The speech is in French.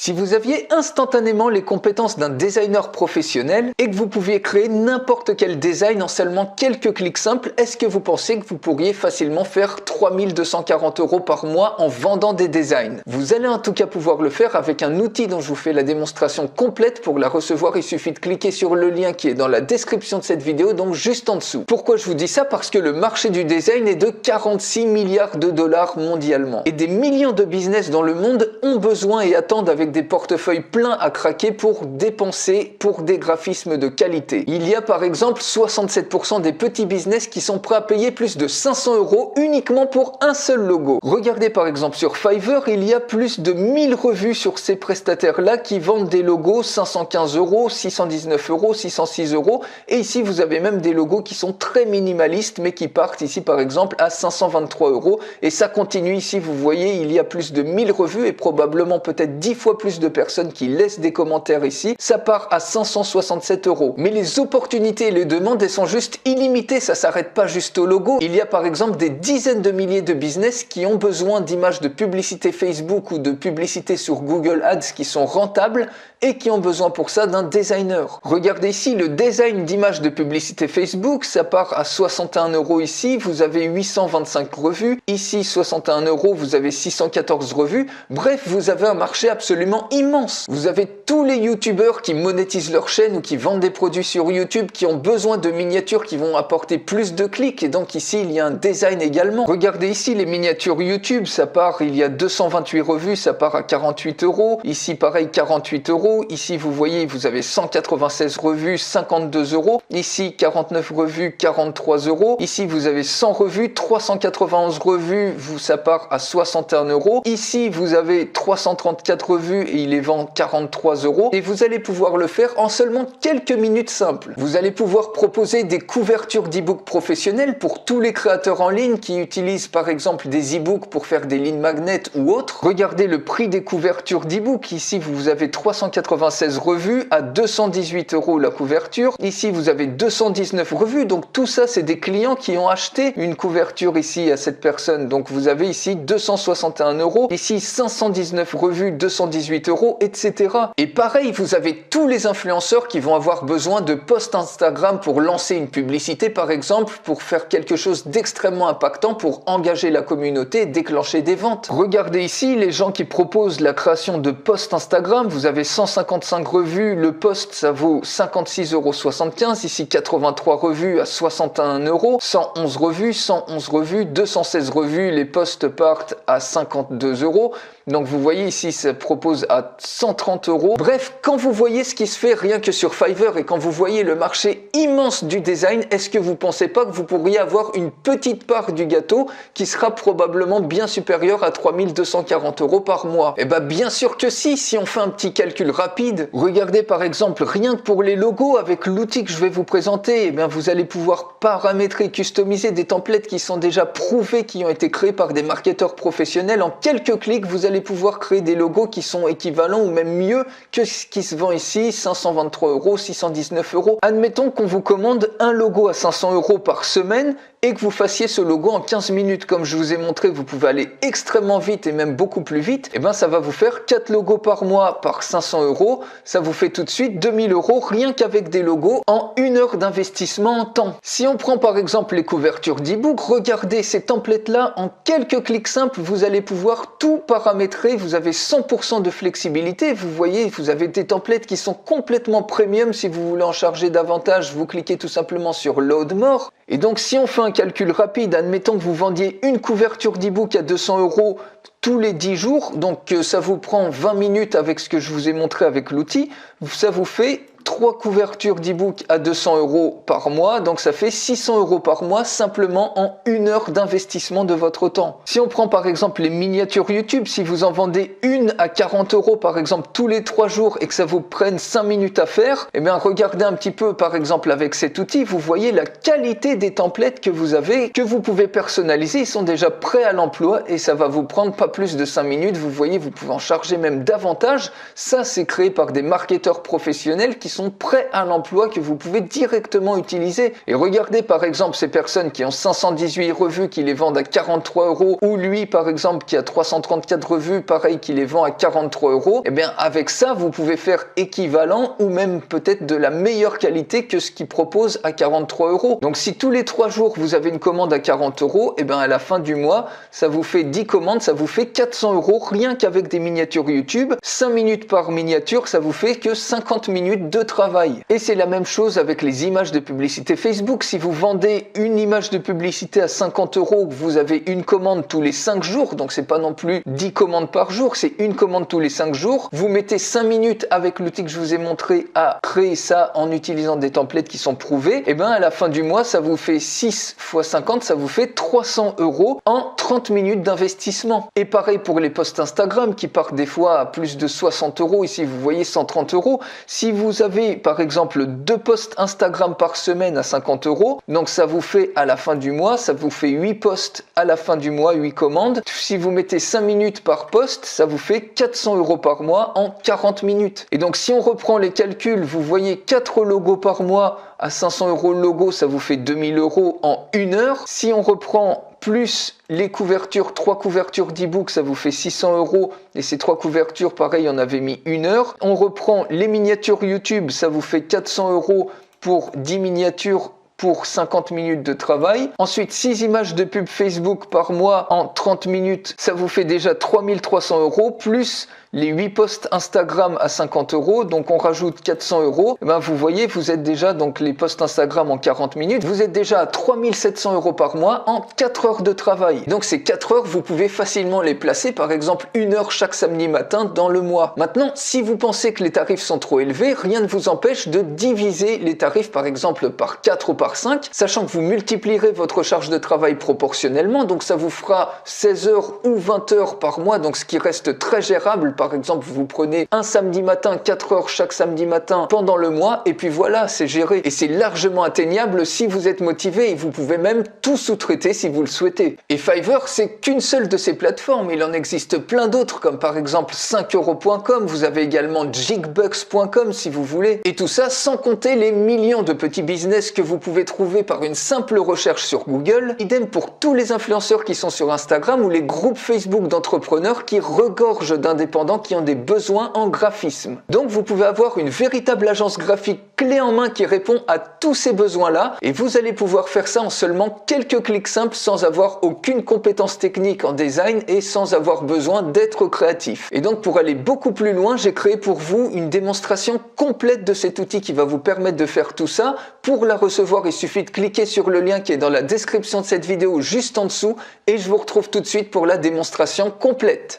Si vous aviez instantanément les compétences d'un designer professionnel et que vous pouviez créer n'importe quel design en seulement quelques clics simples, est-ce que vous pensez que vous pourriez facilement faire 3240 € par mois en vendant des designs? Vous allez en tout cas pouvoir le faire avec un outil dont je vous fais la démonstration complète. Pour la recevoir, il suffit de cliquer sur le lien qui est dans la description de cette vidéo, donc juste en dessous. Pourquoi je vous dis ça? Parce que le marché du design est de 46 milliards de dollars mondialement. Et des millions de business dans le monde ont besoin et attendent avec des portefeuilles pleins à craquer pour dépenser pour des graphismes de qualité. Il y a par exemple 67% des petits business qui sont prêts à payer plus de 500 € uniquement pour un seul logo. Regardez par exemple sur Fiverr, il y a plus de 1000 revues sur ces prestataires-là qui vendent des logos 515 €, 619 €, 606 €. Et ici, vous avez même des logos qui sont très minimalistes, mais qui partent ici par exemple à 523 €. Et ça continue ici, vous voyez, il y a plus de 1000 revues et probablement peut-être 10 fois plus de personnes qui laissent des commentaires ici. Ça part à 567 €. Mais les opportunités et les demandes, elles sont juste illimitées. Ça s'arrête pas juste au logo. Il y a par exemple des dizaines de milliers de business qui ont besoin d'images de publicité Facebook ou de publicité sur Google Ads qui sont rentables et qui ont besoin pour ça d'un designer. Regardez ici, le design d'images de publicité Facebook, ça part à 61 € ici, vous avez 825 revues, ici 61 €, vous avez 614 revues, bref, vous avez un marché absolument immense. Vous avez tous les youtubeurs qui monétisent leur chaîne ou qui vendent des produits sur YouTube, qui ont besoin de miniatures qui vont apporter plus de clics, et donc ici, il y a un design également. Regardez ici, les miniatures YouTube, ça part, il y a 228 revues, ça part à 48 €, ici pareil, 48 €, ici vous voyez, vous avez 196 revues, 52 €, ici 49 revues, 43 €, ici vous avez 100 revues, 391 revues, ça part à 61 €, ici vous avez 334 revues et il les vend 43 €, et vous allez pouvoir le faire en seulement quelques minutes simples. Vous allez pouvoir proposer des couvertures d'e-book professionnels pour tous les créateurs en ligne qui utilisent par exemple des e-books pour faire des lignes magnets ou autres. Regardez le prix des couvertures d'e-book, ici vous avez 396 revues à 218 € la couverture, ici vous avez 219 revues, donc tout ça c'est des clients qui ont acheté une couverture ici à cette personne, donc vous avez ici 261 €, ici 519 revues, 218 €, etc. Et pareil, vous avez tous les influenceurs qui vont avoir besoin de posts Instagram pour lancer une publicité par exemple, pour faire quelque chose d'extrêmement impactant, pour engager la communauté et déclencher des ventes. Regardez ici les gens qui proposent la création de posts Instagram, vous avez 155 revues, le post ça vaut 56,75 €, ici 83 revues à 61 €, 111 revues, 111 revues, 216 revues, les posts partent à 52 €. Donc vous voyez ici, ça propose à 130 €. Bref, quand vous voyez ce qui se fait rien que sur Fiverr et quand vous voyez le marché immense du design, est-ce que vous pensez pas que vous pourriez avoir une petite part du gâteau qui sera probablement bien supérieure à 3240 € par mois? Eh bien bien sûr que si on fait un petit calcul rapide, regardez par exemple rien que pour les logos avec l'outil que je vais vous présenter, eh bien vous allez pouvoir paramétrer, customiser des templates qui sont déjà prouvés, qui ont été créés par des marketeurs professionnels. En quelques clics, vous allez pouvoir créer des logos qui sont équivalents ou même mieux que ce qui se vend ici, 523 €, 619 €. Admettons qu'on vous commande un logo à 500 € par semaine et que vous fassiez ce logo en 15 minutes. Comme je vous ai montré, vous pouvez aller extrêmement vite et même beaucoup plus vite. Et bien ça va vous faire 4 logos par mois par 500 €. Ça vous fait tout de suite 2000 € rien qu'avec des logos en 1 heure d'investissement en temps. Si on prend par exemple les couvertures d'e-book, regardez ces templates-là, en quelques clics simples, vous allez pouvoir tout paramétrer. Vous avez 100% de flexibilité. Vous voyez, vous avez des templates qui sont complètement premium. Si vous voulez en charger davantage, vous cliquez tout simplement sur Load More. Et donc si on fait un calcul rapide, admettons que vous vendiez une couverture d'e-book à 200 € tous les 10 jours, donc ça vous prend 20 minutes avec ce que je vous ai montré avec l'outil, ça vous fait 3 couvertures d'e-book à 200 € par mois, donc ça fait 600 € par mois simplement en 1 heure d'investissement de votre temps. Si on prend par exemple les miniatures YouTube, si vous en vendez une à 40 € par exemple tous les 3 jours et que ça vous prenne 5 minutes à faire, eh bien regardez un petit peu par exemple avec cet outil, vous voyez la qualité des templates que vous avez, que vous pouvez personnaliser, ils sont déjà prêts à l'emploi et ça va vous prendre pas plus de 5 minutes, vous voyez, vous pouvez en charger même davantage. Ça c'est créé par des marketeurs professionnels qui sont sont prêts à l'emploi que vous pouvez directement utiliser. Et regardez par exemple ces personnes qui ont 518 revues qui les vendent à 43 €, ou lui par exemple qui a 334 revues, pareil, qui les vend à 43 €. Et bien avec ça, vous pouvez faire équivalent ou même peut-être de la meilleure qualité que ce qu'il propose à 43 €. Donc si tous les 3 jours vous avez une commande à 40 €, et bien à la fin du mois, ça vous fait 10 commandes, ça vous fait 400 € rien qu'avec des miniatures YouTube. 5 minutes par miniature, ça vous fait que 50 minutes de travail. Et c'est la même chose avec les images de publicité Facebook. Si vous vendez une image de publicité à 50 €, vous avez une commande tous les 5 jours, donc c'est pas non plus 10 commandes par jour, c'est une commande tous les 5 jours. Vous mettez 5 minutes avec l'outil que je vous ai montré à créer ça en utilisant des templates qui sont prouvés. Et bien à la fin du mois, ça vous fait 6 x 50, ça vous fait 300 € en 30 minutes d'investissement. Et pareil pour les posts Instagram qui partent des fois à plus de 60 €. Ici, vous voyez 130 €. Si vous avez par exemple 2 posts Instagram par semaine à 50 €, donc ça vous fait à la fin du mois, ça vous fait 8 posts à la fin du mois, 8 commandes. Si vous mettez 5 minutes par post, ça vous fait 400 € par mois en 40 minutes. Et donc si on reprend les calculs, vous voyez 4 logos par mois à 500 € le logo, ça vous fait 2000 € en 1 heure. Si on reprend plus les couvertures, 3 couvertures d'e-book, ça vous fait 600 € et ces 3 couvertures, pareil, on avait mis 1 heure. On reprend les miniatures YouTube, ça vous fait 400 € pour 10 miniatures pour 50 minutes de travail. Ensuite, 6 images de pub Facebook par mois en 30 minutes, ça vous fait déjà 3300 € plus les 8 posts Instagram à 50 €, donc on rajoute 400 €. Ben vous voyez, vous êtes déjà, donc les posts Instagram en 40 minutes, vous êtes déjà à 3700 € par mois en 4 heures de travail. Donc ces 4 heures, vous pouvez facilement les placer, par exemple 1 heure chaque samedi matin dans le mois. Maintenant, si vous pensez que les tarifs sont trop élevés, rien ne vous empêche de diviser les tarifs par exemple par 4 ou par 5, sachant que vous multiplierez votre charge de travail proportionnellement, donc ça vous fera 16 heures ou 20 heures par mois, donc ce qui reste très gérable. Par exemple, vous prenez un samedi matin, 4 heures chaque samedi matin pendant le mois, et puis voilà, c'est géré. Et c'est largement atteignable si vous êtes motivé, et vous pouvez même tout sous-traiter si vous le souhaitez. Et Fiverr, c'est qu'une seule de ces plateformes. Il en existe plein d'autres, comme par exemple 5euros.com, vous avez également jigbucks.com si vous voulez. Et tout ça sans compter les millions de petits business que vous pouvez trouver par une simple recherche sur Google. Idem pour tous les influenceurs qui sont sur Instagram ou les groupes Facebook d'entrepreneurs qui regorgent d'indépendants qui ont des besoins en graphisme. Donc vous pouvez avoir une véritable agence graphique clé en main qui répond à tous ces besoins-là, et vous allez pouvoir faire ça en seulement quelques clics simples sans avoir aucune compétence technique en design et sans avoir besoin d'être créatif. Et donc pour aller beaucoup plus loin, j'ai créé pour vous une démonstration complète de cet outil qui va vous permettre de faire tout ça. Pour la recevoir, il suffit de cliquer sur le lien qui est dans la description de cette vidéo juste en dessous, et je vous retrouve tout de suite pour la démonstration complète.